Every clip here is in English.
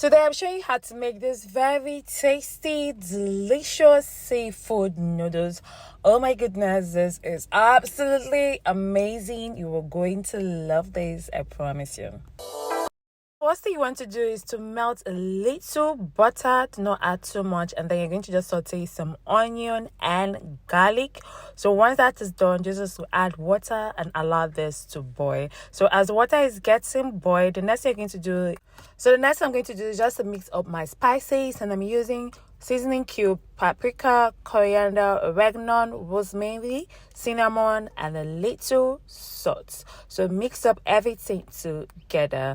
Today I'm showing you how to make this very tasty, delicious seafood noodles. Oh my goodness, this is absolutely amazing. You are going to love this, I promise you. First thing you want to do is to melt a little butter, to not add too much, and then you're going to just saute some onion and garlic. So once that is done, just to add water and allow this to boil. So as the water is getting boiled, the next thing I'm going to do is just to mix up my spices, and I'm using seasoning cube, paprika, coriander, oregano, rosemary, cinnamon, and a little salt. So mix up everything together.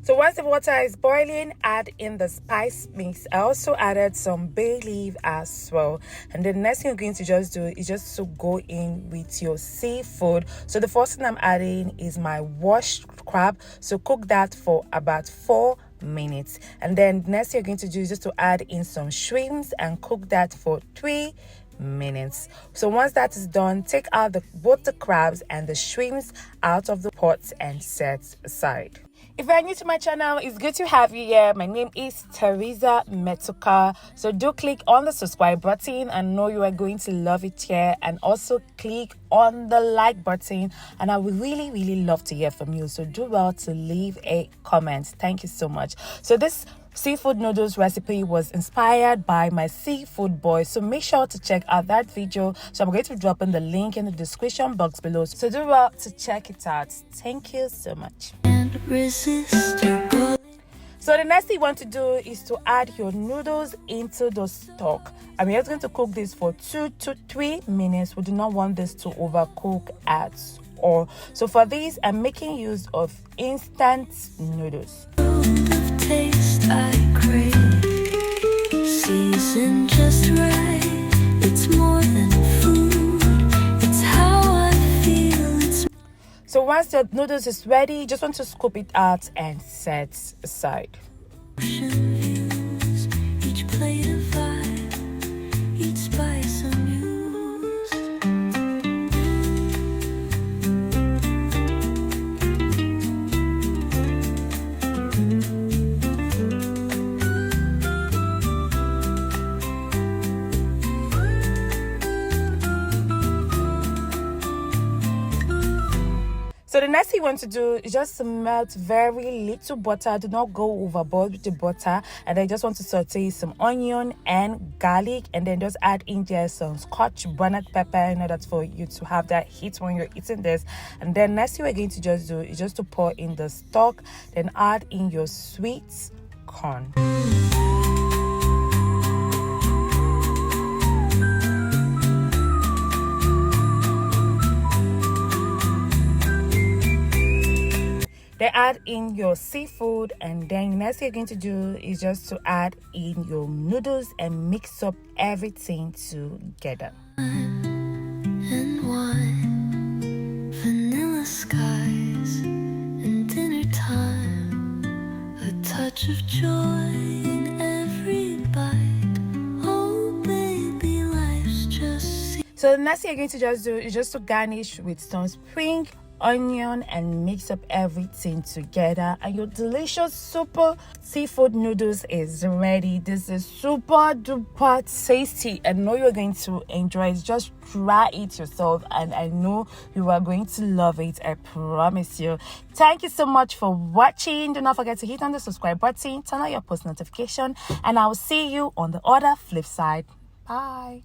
So once the water is boiling, add in the spice mix. I also added some bay leaf as well. And the next thing you're going to just do is just to go in with your seafood. So the first thing I'm adding is my washed crab. So cook that for about 4 minutes. And then the next thing you're going to do is just to add in some shrimps and cook that for 3 minutes. So once that is done, take out both the crabs and the shrimps out of the pot and set aside. If you're new to my channel, it's good to have you here. My name is Teresa Metuka. So do click on the subscribe button. I know you are going to love it here. And also click on the like button. And I would really love to hear from you. So do well to leave a comment. Thank you so much. So this seafood noodles recipe was inspired by my seafood boy, so make sure to check out that video. So I'm going to drop in the link in the description box below, so do well to check it out. Thank you so much. So the next thing you want to do is to add your noodles into the stock. I'm just going to cook this for 2 to 3 minutes. We do not want this to overcook at all. So for this, I'm making use of instant noodles. Taste I crave, seasoned just right. It's more than food, it's how I feel. So once the noodles is ready, you just want to scoop it out and set aside. Views, each plate a vibe, each spice amused. So the next thing you want to do is just to melt very little butter. Do not go overboard with the butter. And then just want to saute some onion and garlic, and then just add in there some Scotch bonnet pepper in order for you to have that heat when you're eating this. And then next thing we're going to just do is just to pour in the stock, then add in your sweet corn. Then add in your seafood, and then the next thing you're going to do is just to add in your noodles and mix up everything together. And wine, vanilla skies, and dinner time, a touch of joy in every bite. Oh baby, life's just So the next thing you're going to just do is just to garnish with some spring onion and mix up everything together, and your delicious super seafood noodles is ready. This is super duper tasty. I know you're going to enjoy it. Just try it yourself, and I know you are going to love it, I promise you. Thank you so much for watching. Do not forget to hit on the subscribe button, turn on your post notification, and I will see you on the other flip side. Bye.